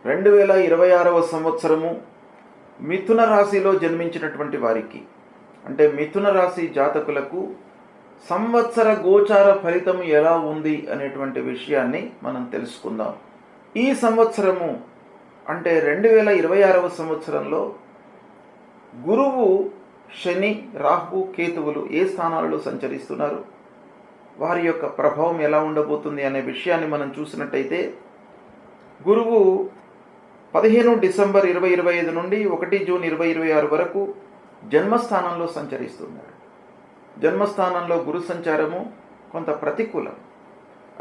2026వ సంవత్సరము మిథున రాశిలో జన్మించినటువంటి వారికి, అంటే మిథున రాశి జాతకులకు సంవత్సర గోచార ఫలితం ఎలా ఉంది అనేటువంటి విషయాన్ని మనం తెలుసుకుందాం. ఈ సంవత్సరము అంటే 2026వ సంవత్సరంలో గురువు, శని, రాహు, కేతువులు ఏ స్థానాలలో సంచరిస్తున్నారు, వారి యొక్క ప్రభావం ఎలా ఉండబోతుంది అనే విషయాన్ని మనం చూసినట్టయితే, గురువు 15 డిసెంబర్ 2025 నుండి 1 జూన్ 2026 వరకు జన్మస్థానంలో సంచరిస్తున్నాడు. జన్మస్థానంలో గురు సంచారము కొంత ప్రతికూలం.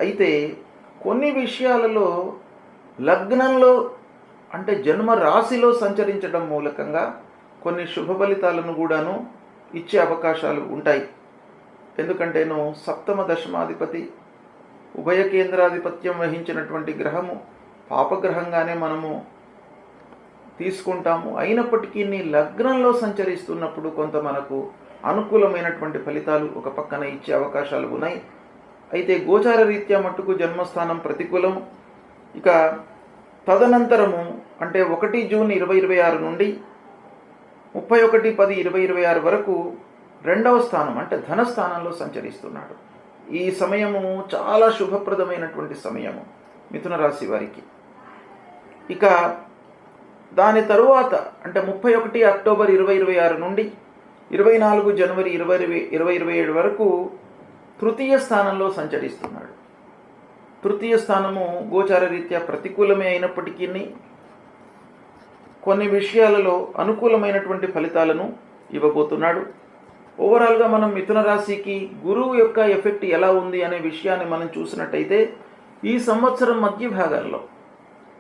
అయితే కొన్ని విషయాలలో లగ్నంలో అంటే జన్మ రాశిలో సంచరించడం మూలకంగా కొన్ని శుభ ఫలితాలను కూడాను ఇచ్చే అవకాశాలు ఉంటాయి. ఎందుకంటేను సప్తమ దశమాధిపతి, ఉభయ కేంద్రాధిపత్యం వహించినటువంటి గ్రహము పాపగ్రహంగానే మనము తీసుకుంటాము. అయినప్పటికీ లగ్నంలో సంచరిస్తున్నప్పుడు కొంత మనకు అనుకూలమైనటువంటి ఫలితాలు ఒక పక్కన ఇచ్చే అవకాశాలు ఉన్నాయి. అయితే గోచార రీత్యా మట్టుకు జన్మస్థానం ప్రతికూలం. ఇక తదనంతరము అంటే 1 జూన్ 2026 నుండి 31/10/2026 వరకు రెండవ స్థానం అంటే ధనస్థానంలో సంచరిస్తున్నాడు. ఈ సమయము చాలా శుభప్రదమైనటువంటి సమయము మిథున రాశి వారికి. ఇక దాని తరువాత అంటే 31 అక్టోబర్ 2026 నుండి 24 జనవరి 2027 వరకు తృతీయ స్థానంలో సంచరిస్తున్నాడు. తృతీయ స్థానము గోచార రీత్యా ప్రతికూలమే అయినప్పటికీ కొన్ని విషయాలలో అనుకూలమైనటువంటి ఫలితాలను ఇవ్వబోతున్నాడు. ఓవరాల్గా మనం మిథున రాశికి గురువు యొక్క ఎఫెక్ట్ ఎలా ఉంది అనే విషయాన్ని మనం చూసినట్టయితే, ఈ సంవత్సరం మధ్య భాగంలో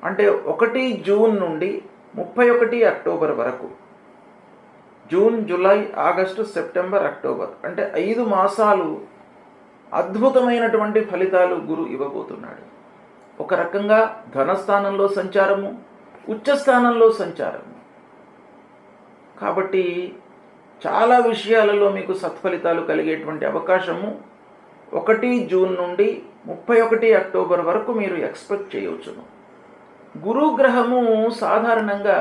అంటే 1 జూన్ నుండి 31 అక్టోబర్ వరకు, June, July, August, September, October అంటే 5 మాసాలు అద్భుతమైనటువంటి ఫలితాలు గురు ఇవ్వబోతున్నాడు. ఒక రకంగా ధనస్థానంలో సంచారము, ఉచ్చస్థానంలో సంచారము. కాబట్టి చాలా విషయాలలో మీకు సత్ఫలితాలు కలిగేటువంటి అవకాశము 1 జూన్ నుండి 31 అక్టోబర్ వరకు మీరు ఎక్స్పెక్ట్ చేయవచ్చును. గురుగ్రహము సాధారణంగా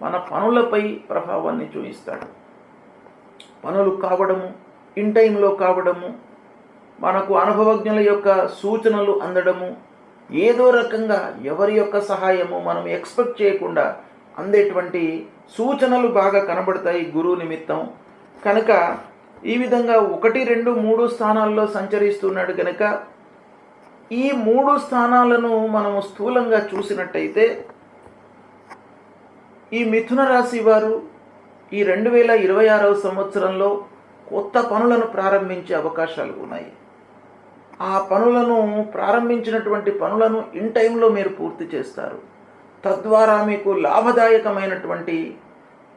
మన పనులపై ప్రభావాన్ని చూపిస్తాడు. పనులు కావడము, ఇన్ టైంలో కావడము, మనకు అనుభవజ్ఞుల యొక్క సూచనలు అందడము, ఏదో రకంగా ఎవరి యొక్క సహాయము మనం ఎక్స్పెక్ట్ చేయకుండా అందేటువంటి సూచనలు బాగా కనబడతాయి గురువు నిమిత్తం. కనుక ఈ విధంగా 1, 2, 3 స్థానాల్లో సంచరిస్తున్నాడు కనుక ఈ 3 స్థానాలను మనము స్థూలంగా చూసినట్టయితే, ఈ మిథున రాశి వారు ఈ 2026వ సంవత్సరంలో కొత్త పనులను ప్రారంభించే అవకాశాలు ఉన్నాయి. ఆ పనులను ప్రారంభించినటువంటి పనులను ఇన్ టైంలో మీరు పూర్తి చేస్తారు. తద్వారా మీకు లాభదాయకమైనటువంటి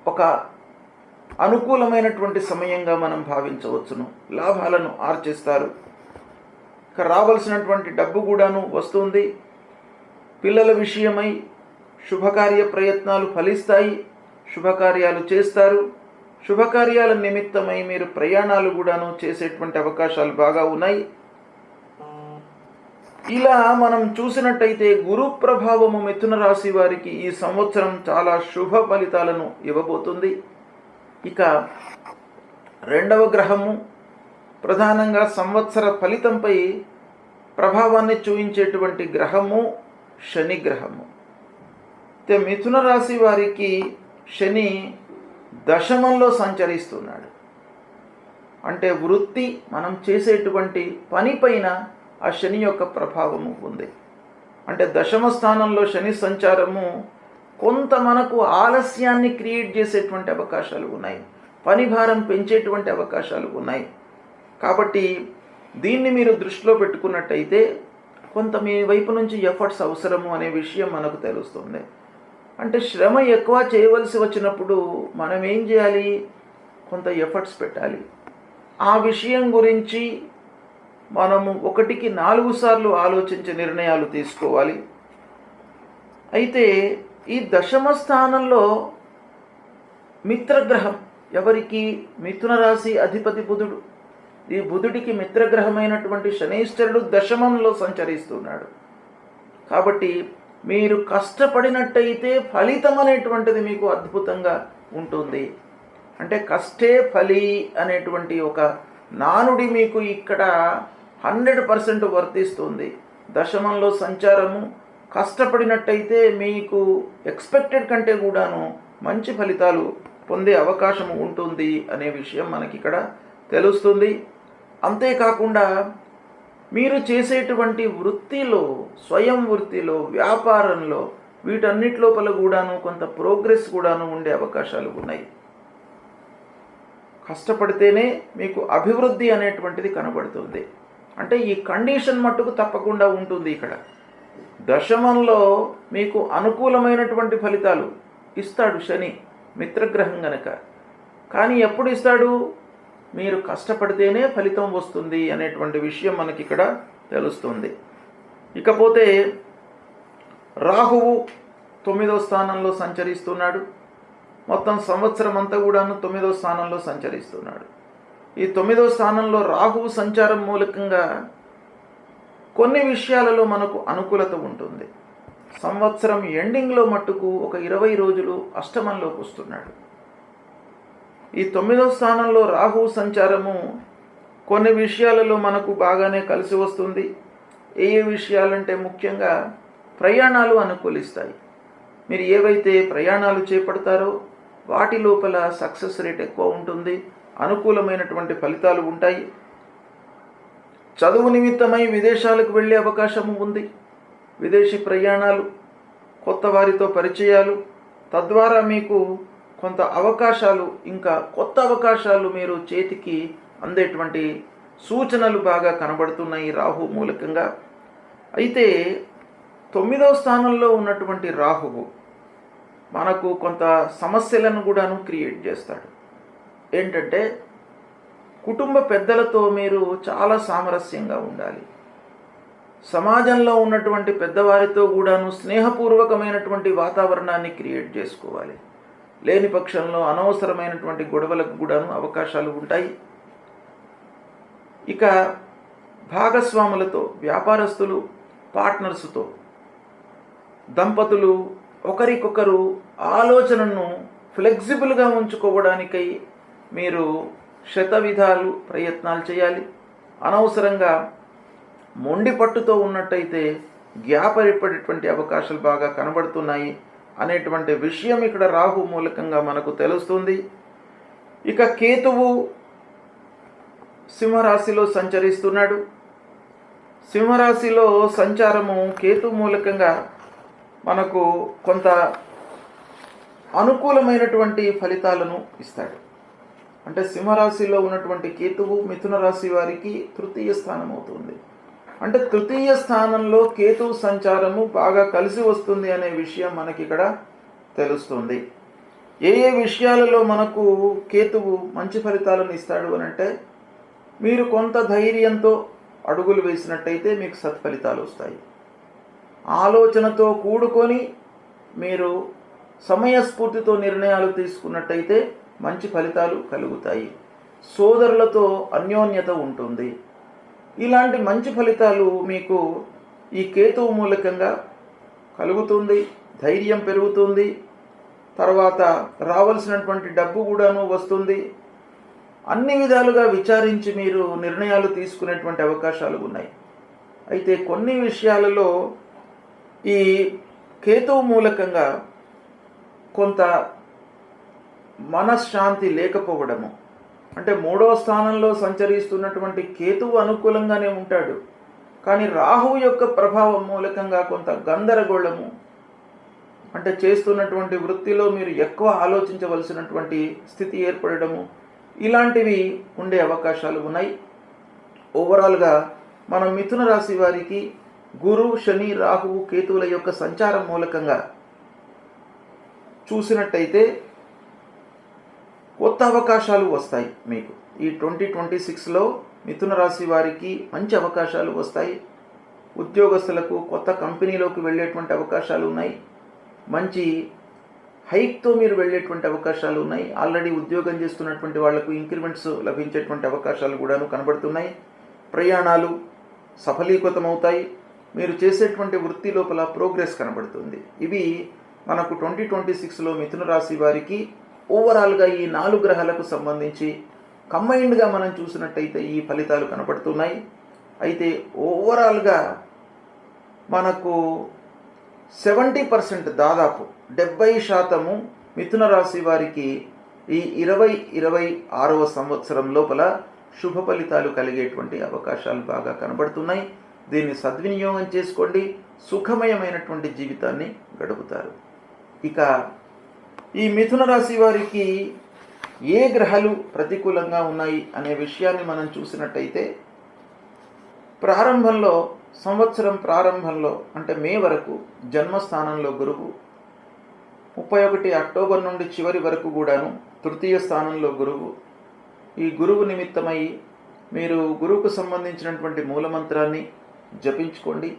ఒక అనుకూలమైనటువంటి సమయంగా మనం భావించవచ్చును. లాభాలను ఆర్జిస్తారు. రావాల్సినటువంటి డబ్బు కూడాను వస్తుంది. పిల్లల విషయమై శుభకార్య ప్రయత్నాలు ఫలిస్తాయి. శుభకార్యాలు చేస్తారు. శుభకార్యాల నిమిత్తమై మీరు ప్రయాణాలు కూడాను చేసేటువంటి అవకాశాలు బాగా ఉన్నాయి. ఇలా మనం చూసినట్టయితే గురు ప్రభావము మిథున రాశి వారికి ఈ సంవత్సరం చాలా శుభ ఫలితాలను ఇవ్వబోతుంది. ఇక రెండవ గ్రహము ప్రధానంగా సంవత్సర ఫలితంపై ప్రభావాన్ని చూపించేటువంటి గ్రహము శని గ్రహము. మిథున రాశి వారికి శని దశమంలో సంచరిస్తున్నాడు. అంటే వృత్తి, మనం చేసేటువంటి పనిపైన ఆ శని యొక్క ప్రభావము ఉంది. అంటే దశమ స్థానంలో శని సంచారము కొంత మనకు ఆలస్యాన్ని క్రియేట్ చేసేటువంటి అవకాశాలు ఉన్నాయి. పని భారం పెంచేటువంటి అవకాశాలు ఉన్నాయి. కాబట్టి దీన్ని మీరు దృష్టిలో పెట్టుకున్నట్టయితే కొంత మీ వైపు నుంచి ఎఫర్ట్స్ అవసరము అనే విషయం మనకు తెలుస్తుంది. అంటే శ్రమ ఎక్కువ చేయవలసి వచ్చినప్పుడు మనం ఏం చేయాలి? కొంత ఎఫర్ట్స్ పెట్టాలి. ఆ విషయం గురించి మనము 1కి 4 సార్లు ఆలోచించి నిర్ణయాలు తీసుకోవాలి. అయితే ఈ దశమ స్థానంలో మిత్రగ్రహం ఎవరికి? మిథున రాశి అధిపతి బుధుడు. ఈ బుధుడికి మిత్రగ్రహమైనటువంటి శనైశ్వరుడు దశమంలో సంచరిస్తున్నాడు. కాబట్టి మీరు కష్టపడినట్టయితే ఫలితం అనేటువంటిది మీకు అద్భుతంగా ఉంటుంది. అంటే కష్టే ఫలి అనేటువంటి ఒక నానుడి మీకు ఇక్కడ 100% వర్తిస్తుంది. దశమంలో సంచారము కష్టపడినట్టయితే మీకు ఎక్స్పెక్టెడ్ కంటే కూడాను మంచి ఫలితాలు పొందే అవకాశం ఉంటుంది అనే విషయం మనకి ఇక్కడ తెలుస్తుంది. అంతేకాకుండా మీరు చేసేటువంటి వృత్తిలో, స్వయం వృత్తిలో, వ్యాపారంలో, వీటన్నిటి లోపల కూడాను కొంత ప్రోగ్రెస్ కూడాను ఉండే అవకాశాలు ఉన్నాయి. కష్టపడితేనే మీకు అభివృద్ధి అనేటువంటిది కనబడుతుంది. అంటే ఈ కండిషన్ మట్టుకు తప్పకుండా ఉంటుంది. ఇక్కడ దశమంలో మీకు అనుకూలమైనటువంటి ఫలితాలు ఇస్తాడు శని, మిత్రగ్రహం గనక. కానీ ఎప్పుడు ఇస్తాడు? మీరు కష్టపడితేనే ఫలితం వస్తుంది అనేటువంటి విషయం మనకి ఇక్కడ తెలుస్తుంది. ఇకపోతే రాహువు 9వ స్థానంలో సంచరిస్తున్నాడు. మొత్తం సంవత్సరం అంతా కూడాను 9వ స్థానంలో సంచరిస్తున్నాడు. ఈ 9వ స్థానంలో రాహువు సంచారం మూలకంగా కొన్ని విషయాలలో మనకు అనుకూలత ఉంటుంది. సంవత్సరం ఎండింగ్లో మట్టుకు ఒక 20 రోజులు అష్టమంలోకి వస్తున్నాడు. ఈ 9వ స్థానంలో రాహువు సంచారము కొన్ని విషయాలలో మనకు బాగానే కలిసి వస్తుంది. ఏ విషయాలంటే ముఖ్యంగా ప్రయాణాలు అనుకూలిస్తాయి. మీరు ఏవైతే ప్రయాణాలు చేపడతారో వాటి లోపల సక్సెస్ రేట్ ఎక్కువ ఉంటుంది, అనుకూలమైనటువంటి ఫలితాలు ఉంటాయి. చదువు నిమిత్తమై విదేశాలకు వెళ్ళే అవకాశము ఉంది. విదేశీ ప్రయాణాలు, కొత్త వారితో పరిచయాలు, తద్వారా మీకు కొంత అవకాశాలు, ఇంకా కొత్త అవకాశాలు మీరు చేతికి అందేటువంటి సూచనలు బాగా కనబడుతున్నాయి రాహు మూలకంగా. అయితే 9వ స్థానంలో ఉన్నటువంటి రాహువు మనకు కొంత సమస్యలను కూడాను క్రియేట్ చేస్తాడు. ఏంటంటే కుటుంబ పెద్దలతో మీరు చాలా సామరస్యంగా ఉండాలి. సమాజంలో ఉన్నటువంటి పెద్దవారితో కూడాను స్నేహపూర్వకమైనటువంటి వాతావరణాన్ని క్రియేట్ చేసుకోవాలి. లేని పక్షంలో అనవసరమైనటువంటి గొడవలకు కూడాను అవకాశాలు ఉంటాయి. ఇక భాగస్వాములతో, వ్యాపారస్తులు, పార్ట్నర్స్తో, దంపతులు ఒకరికొకరు ఆలోచనను ఫ్లెక్సిబుల్గా ఉంచుకోవడానికై మీరు శతవిధాలు ప్రయత్నాలు చేయాలి. అనవసరంగా మొండి పట్టుతో ఉన్నట్టయితే గ్యాప్ ఏర్పడేటువంటి అవకాశాలు బాగా కనబడుతున్నాయి అనేటువంటి విషయం ఇక్కడ రాహు మూలకంగా మనకు తెలుస్తుంది. ఇక కేతువు సింహరాశిలో సంచరిస్తున్నాడు. సింహరాశిలో సంచారము కేతు మూలకంగా మనకు కొంత అనుకూలమైనటువంటి ఫలితాలను ఇస్తాడు. అంటే సింహరాశిలో ఉన్నటువంటి కేతువు మిథున రాశి వారికి 3వ స్థానం అవుతుంది. అంటే 3వ స్థానంలో కేతువు సంచారము బాగా కలిసి వస్తుంది అనే విషయం మనకి ఇక్కడ తెలుస్తుంది. ఏ ఏ విషయాలలో మనకు కేతువు మంచి ఫలితాలను ఇస్తాడు అని అంటే, మీరు కొంత ధైర్యంతో అడుగులు వేసినట్టయితే మీకు సత్ఫలితాలు వస్తాయి. ఆలోచనతో కూడుకొని మీరు సమయస్ఫూర్తితో నిర్ణయాలు తీసుకున్నట్టయితే మంచి ఫలితాలు కలుగుతాయి. సోదరులతో అన్యోన్యత ఉంటుంది. ఇలాంటి మంచి ఫలితాలు మీకు ఈ కేతువు మూలకంగా కలుగుతుంది. ధైర్యం పెరుగుతుంది. తర్వాత రావాల్సినటువంటి డబ్బు కూడాను వస్తుంది. అన్ని విధాలుగా విచారించి మీరు నిర్ణయాలు తీసుకునేటువంటి అవకాశాలు ఉన్నాయి. అయితే కొన్ని విషయాలలో ఈ కేతువు మూలకంగా కొంత మనశ్శాంతి లేకపోవడము, అంటే 3వ స్థానంలో సంచరిస్తున్నటువంటి కేతువు అనుకూలంగానే ఉంటాడు, కానీ రాహువు యొక్క ప్రభావం మూలకంగా కొంత గందరగోళము, అంటే చేస్తున్నటువంటి వృత్తిలో మీరు ఎక్కువ ఆలోచించవలసినటువంటి స్థితి ఏర్పడము, ఇలాంటివి ఉండే అవకాశాలు ఉన్నాయి. ఓవరాల్గా మనం మిథున రాశి వారికి గురు, శని, రాహువు, కేతువుల యొక్క సంచారం మూలకంగా చూసినట్టయితే కొత్త అవకాశాలు వస్తాయి. మీకు ఈ 2026లో మిథున రాశి వారికి మంచి అవకాశాలు వస్తాయి. ఉద్యోగస్తులకు కొత్త కంపెనీలోకి వెళ్ళేటువంటి అవకాశాలు ఉన్నాయి. మంచి హైక్తో మీరు వెళ్ళేటువంటి అవకాశాలు ఉన్నాయి. ఆల్రెడీ ఉద్యోగం చేస్తున్నటువంటి వాళ్లకు ఇంక్రిమెంట్స్ లభించేటువంటి అవకాశాలు కూడాను కనబడుతున్నాయి. ప్రయాణాలు సఫలీకృతమవుతాయి. మీరు చేసేటువంటి వృత్తి లోపల ప్రోగ్రెస్ కనబడుతుంది. ఇవి మనకు 2026లో మిథున రాశి వారికి ఓవరాల్గా ఈ 4 గ్రహాలకు సంబంధించి కంబైన్డ్గా మనం చూసినట్టయితే ఈ ఫలితాలు కనబడుతున్నాయి. అయితే ఓవరాల్గా మనకు 70% దాదాపు 70% మిథున రాశి వారికి ఈ 2026వ సంవత్సరం లోపల శుభ ఫలితాలు కలిగేటువంటి అవకాశాలు బాగా కనబడుతున్నాయి. దీన్ని సద్వినియోగం చేసుకోండి, సుఖమయమైనటువంటి జీవితాన్ని గడుపుతారు. ఇక ఈ మిథున రాశి వారికి ఏ గ్రహాలు ప్రతికూలంగా ఉన్నాయి అనే విషయాన్ని మనం చూసినట్టయితే సంవత్సరం ప్రారంభంలో అంటే మే వరకు జన్మస్థానంలో గురువు, 31 అక్టోబర్ నుండి చివరి వరకు కూడాను తృతీయ స్థానంలో గురువు. ఈ గురువు నిమిత్తమై మీరు గురువుకు సంబంధించినటువంటి మూలమంత్రాన్ని జపించుకోండి.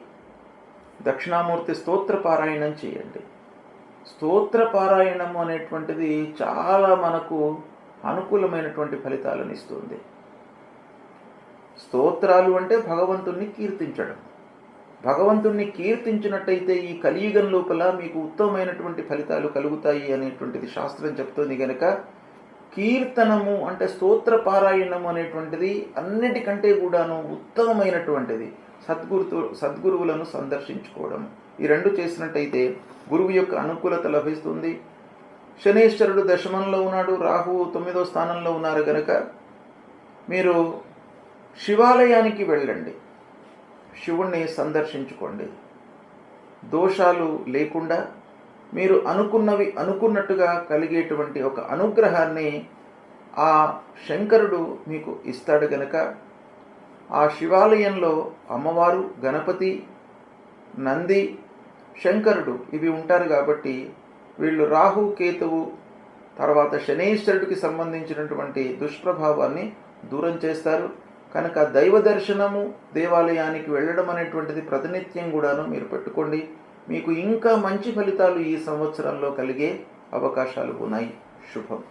దక్షిణామూర్తి స్తోత్ర పారాయణం చేయండి. స్తోత్ర పారాయణం అనేటువంటిది చాలా మనకు అనుకూలమైనటువంటి ఫలితాలను ఇస్తుంది. స్తోత్రాలు అంటే భగవంతుణ్ణి కీర్తించడం. భగవంతుణ్ణి కీర్తించినట్టయితే ఈ కలియుగం లోపల మీకు ఉత్తమమైనటువంటి ఫలితాలు కలుగుతాయి అనేటువంటిది శాస్త్రం చెప్తుంది. కనుక కీర్తనము అంటే స్తోత్ర పారాయణము అనేటువంటిది అన్నిటికంటే కూడాను ఉత్తమమైనటువంటిది. సద్గురువులను సందర్శించుకోవడం, ఈ 2 చేసినట్టయితే గురువు యొక్క అనుకూలత లభిస్తుంది. శనీశ్వరుడు దశమంలో ఉన్నాడు, రాహువు 9వ స్థానంలో ఉన్నారు. కనుక మీరు శివాలయానికి వెళ్ళండి, శివుణ్ణి సందర్శించుకోండి. దోషాలు లేకుండా మీరు అనుకున్నట్టుగా కలిగేటువంటి ఒక అనుగ్రహాన్ని ఆ శంకరుడు మీకు ఇస్తాడు. గనక ఆ శివాలయంలో అమ్మవారు, గణపతి, నంది, శంకరుడు ఇవి ఉంటారు. కాబట్టి వీళ్ళు రాహు, కేతువు తర్వాత శనీశ్వరుడికి సంబంధించినటువంటి దుష్ప్రభావాన్ని దూరం చేస్తారు. కనుక దైవ దర్శనము, దేవాలయానికి వెళ్ళడం అనేటువంటిది ప్రతినిత్యం కూడాను మీరు పెట్టుకోండి. మీకు ఇంకా మంచి ఫలితాలు ఈ సంవత్సరంలో కలిగే అవకాశాలు ఉన్నాయి. శుభం.